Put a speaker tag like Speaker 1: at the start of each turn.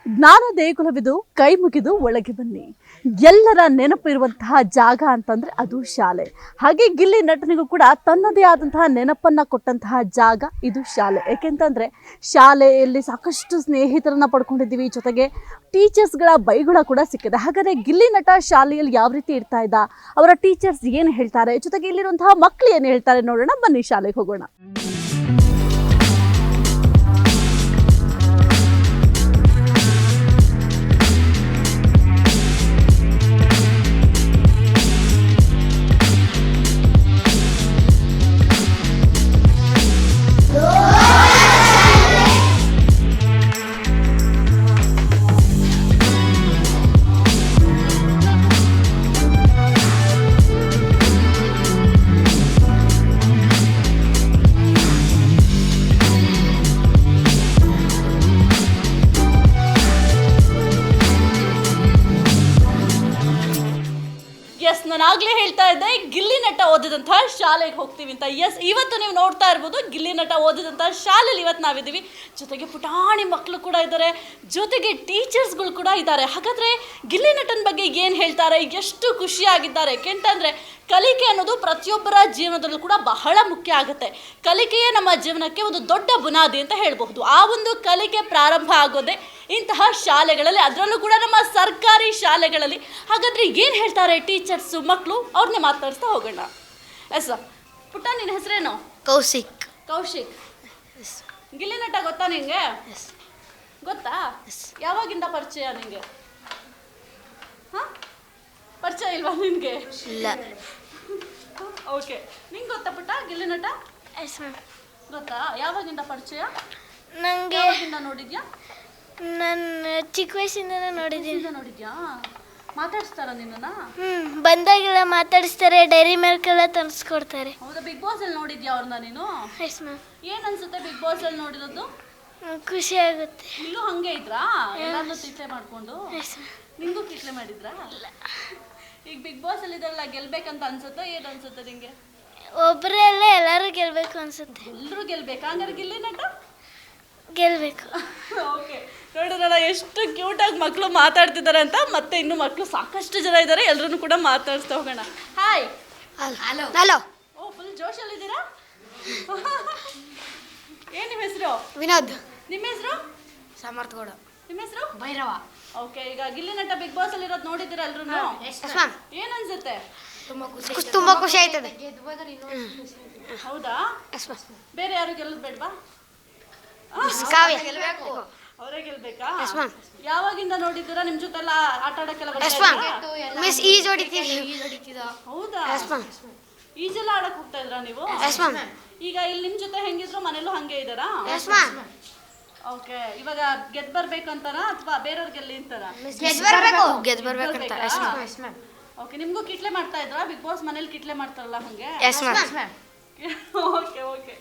Speaker 1: ಜ್ಞಾನ ದೇಗುಲವಿದು ಕೈ ಮುಗಿದು ಒಳಗೆ ಬನ್ನಿ. ಎಲ್ಲರ ನೆನಪು ಇರುವಂತಹ ಜಾಗ ಅಂತಂದ್ರೆ ಅದು ಶಾಲೆ. ಹಾಗೆ ಗಿಲ್ಲಿ ನಟನಿಗೂ ಕೂಡ ತನ್ನದೇ ಆದಂತಹ ನೆನಪನ್ನ ಕೊಟ್ಟಂತಹ ಜಾಗ ಇದು ಶಾಲೆ. ಏಕೆಂತಂದ್ರೆ ಶಾಲೆಯಲ್ಲಿ ಸಾಕಷ್ಟು ಸ್ನೇಹಿತರನ್ನ ಪಡ್ಕೊಂಡಿದ್ದೀವಿ, ಜೊತೆಗೆ ಟೀಚರ್ಸ್ಗಳ ಬೈಗುಳ ಕೂಡ ಸಿಕ್ಕಿದೆ. ಹಾಗಾದ್ರೆ ಗಿಲ್ಲಿ ನಟ ಶಾಲೆಯಲ್ಲಿ ಯಾವ ರೀತಿ ಇರ್ತಾ ಇದ್ದ, ಅವರ ಟೀಚರ್ಸ್ ಏನು ಹೇಳ್ತಾರೆ, ಜೊತೆಗೆ ಇಲ್ಲಿರುವಂತಹ ಮಕ್ಕಳು ಏನು ಹೇಳ್ತಾರೆ ನೋಡೋಣ, ಬನ್ನಿ ಶಾಲೆಗೆ ಹೋಗೋಣ. ನಾನಾಗಲೇ ಹೇಳ್ತಾ ಇದ್ದೆ ಗಿಲ್ಲಿ ನಟ ಓದಿದಂತಹ ಶಾಲೆಗೆ ಹೋಗ್ತೀವಿ ಅಂತ. ಇವತ್ತು ನೀವು ನೋಡ್ತಾ ಇರ್ಬೋದು ಗಿಲ್ಲಿ ನಟ ಓದಿದಂತಹ ಶಾಲೆಯಲ್ಲಿ ಇವತ್ತು ನಾವಿದ್ದೀವಿ. ಜೊತೆಗೆ ಪುಟಾಣಿ ಮಕ್ಕಳು ಕೂಡ ಇದ್ದಾರೆ, ಜೊತೆಗೆ ಟೀಚರ್ಸ್ಗಳು ಕೂಡ ಇದ್ದಾರೆ. ಹಾಗಾದರೆ ಗಿಲ್ಲಿ ನಟನ ಬಗ್ಗೆ ಏನು ಹೇಳ್ತಾರೆ, ಎಷ್ಟು ಖುಷಿಯಾಗಿದ್ದಾರೆ. ಯಾಕೆಂತಂದರೆ ಕಲಿಕೆ ಅನ್ನೋದು ಪ್ರತಿಯೊಬ್ಬರ ಜೀವನದಲ್ಲೂ ಕೂಡ ಬಹಳ ಮುಖ್ಯ ಆಗುತ್ತೆ. ಕಲಿಕೆಯೇ ನಮ್ಮ ಜೀವನಕ್ಕೆ ಒಂದು ದೊಡ್ಡ ಬುನಾದಿ ಅಂತ ಹೇಳಬಹುದು. ಆ ಒಂದು ಕಲಿಕೆ ಪ್ರಾರಂಭ ಆಗೋದೇ ಇಂತಹ ಶಾಲೆಗಳಲ್ಲಿ, ಅದರಲ್ಲೂ ಕೂಡ ನಮ್ಮ ಸರ್ಕಾರಿ ಶಾಲೆಗಳಲ್ಲಿ. ಹಾಗಾದರೆ ಏನು ಹೇಳ್ತಾರೆ ಟೀಚರ್ಸು, ಮಕ್ಕಳು, ಅವ್ರನ್ನೇ ಮಾತಾಡಿಸ್ತಾ ಹೋಗೋಣ. ಎಸ್ ಪುಟ್ಟ, ನಿನ್ನ ಹೆಸರೇನು?
Speaker 2: ಕೌಶಿಕ್.
Speaker 1: ಕೌಶಿಕ್, ಗಿಲ್ಲಿ ನಟ ಗೊತ್ತಾ ನಿಂಗೆ? ಗೊತ್ತಾ? ಯಾವಾಗಿಂದ ಪರಿಚಯ ನಿಂಗೆ? ಹಾಂ, ಪರಿಚಯ ಇಲ್ವಾ ನಿನಗೆ?
Speaker 2: ಇಲ್ಲ.
Speaker 1: ಓಕೆ, ನಿಂಗೆ ಗೊತ್ತಾ ಪುಟ್ಟ ಗಿಲ್ಲಿ ನಟ? ಗೊತ್ತಾ? ಯಾವಾಗಿಂದ ಪರಿಚಯ?
Speaker 2: ನನಗೆ
Speaker 1: ಯಾವಾಗಿಂದ ನೋಡಿದ್ಯಾ?
Speaker 2: ನಾನು ಚಿಕ್ಕ ವಯಸ್ಸಿಂದ ನೋಡಿದ್ದೀನಿ.
Speaker 1: ನೋಡಿದ್ಯಾ? ಮಾತಾಡಿಸ್ತಾರ ನಿನ್ನ?
Speaker 2: ಬಂದಾಗೆಲ್ಲ ಮಾತಾಡಿಸ್ತಾರೆ, ಡೈರಿ ಮಿಲ್ಕ್ ಎಲ್ಲ ತರಿಸ್ಕೊಡ್ತಾರೆ.
Speaker 1: ಹೌದಾ? ಬಿಗ್ ಬಾಸ್ ಅಲ್ಲಿ ನೋಡಿದ್ಯಾ ಅವ್ರನ್ನ ನೀನು?
Speaker 2: Yes ma'am.
Speaker 1: ಏನ್ ಅನ್ಸುತ್ತೆ ಬಿಗ್ ಬಾಸ್ ಅಲ್ಲಿ ನೋಡಿರೋದು?
Speaker 2: ಖುಷಿ ಆಗುತ್ತೆ.
Speaker 1: ಇಲ್ಲೂ ಹಂಗೆ ಇದ್ರಾ ಎಲ್ಲಾನು ಕಿಟ್ಲೆ ಮಾಡ್ಕೊಂಡು? ನಿಂಗೂ ಕಿಟ್ಲೆ ಮಾಡಿದ್ರಾ? ಈಗ ಬಿಗ್ ಬಾಸ್ ಅಲ್ಲಿ ಇದೆಲ್ಲ ಗೆಲ್ಬೇಕಂತ ಅನ್ಸುತ್ತಾ? ಏನ್ ಅನ್ಸುತ್ತೆ ನಿಂಗೆ?
Speaker 2: ಒಬ್ಬರಲ್ಲ ಎಲ್ಲರೂ ಗೆಲ್ಬೇಕು ಅನ್ಸುತ್ತೆ.
Speaker 1: ಎಲ್ಲರೂ ಗೆಲ್ಬೇಕಾ? ಹಂಗಾರೆ ಗಿಲ್ಲಿ ನಟ
Speaker 2: ಗೆಲ್ಬೇಕು.
Speaker 1: ಓಕೆ, ನೋಡಿದ್ರಲ್ಲ ಎಷ್ಟು ಕ್ಯೂಟಾಗಿ ಮಕ್ಕಳು ಮಾತಾಡ್ತಿದ್ದಾರೆ ಅಂತ. ಮತ್ತೆ ಇನ್ನು ಮಕ್ಕಳು ಸಾಕಷ್ಟು ಜನ ಇದ್ದಾರೆ, ಎಲ್ಲರೂ ಕೂಡ ಮಾತಾಡಿಸ್ತಾ ಹೋಗೋಣ. ಹಾಯ್.
Speaker 2: ಹಲೋ. ಹಲೋ.
Speaker 1: ಓ, ಫುಲ್ ಜೋಶಲ್ಲಿದ್ದೀರಾ? ಏನು ನಿಮ್ಮ ಹೆಸರು?
Speaker 2: ವಿನೋದ್.
Speaker 1: ನಿಮ್ಮ ಹೆಸರು?
Speaker 2: ಸಮರ್ಥ್ ಗೌಡ.
Speaker 1: ನಿಮ್ಮ ಹೆಸರು?
Speaker 2: ಭೈರವ.
Speaker 1: ಓಕೆ, ಈಗ ಗಿಲ್ಲಿ ನಟ ಬಿಗ್ ಬಾಸ್ ಅಲ್ಲಿ ಇರೋದು ನೋಡಿದ್ದೀರಾ ಎಲ್ರು? ಏನ್ ಅನ್ಸುತ್ತೆ?
Speaker 2: ತುಂಬಾ ಖುಷಿ ಆಯ್ತದೆ.
Speaker 1: ಹೌದಾ? ಬೇರೆ ಯಾರು ಗೆಲ್ಲೋದು ಬೇಡವಾ? ಅವರೇ ಗೆಲ್ಬೇಕಾ? ಯಾವಾಗಿಂದ ನೋಡಿದ್ದೀರಾ? ನಿಮ್ ಜೊತೆ ಎಲ್ಲ ಆಟ ಆಡಕ್ಕೆಲ್ಲ ಹೌದಾ? ಈಜೆಲ್ಲ ಆಡಕ್ ಹೋಗ್ತಾ ಇದ್ರಾ ನೀವು? ಈಗ ಇಲ್ಲಿ ನಿಮ್ ಜೊತೆ ಹೆಂಗಿದ್ರು ಮನೇಲೂ ಹಂಗೆ ಇದ್ದಾರಾ? ಓಕೆ, ಇವಾಗ ಗೆದ್ ಬರ್ಬೇಕಂತಾರ ಅಥವಾ ಬೇರೆಯವ್ರು ಗೆಲ್ಲಿ ಅಂತಾರ? ಓಕೆ, ನಿಮ್ಗೂ ಕಿಟ್ಲೆ ಮಾಡ್ತಾ ಇದ್ರಾ? ಬಿಗ್ ಬಾಸ್ ಮನೇಲಿ ಕಿಟ್ಲೆ ಮಾಡ್ತಾರಲ್ಲ ಹಂಗೆ? Okay okay.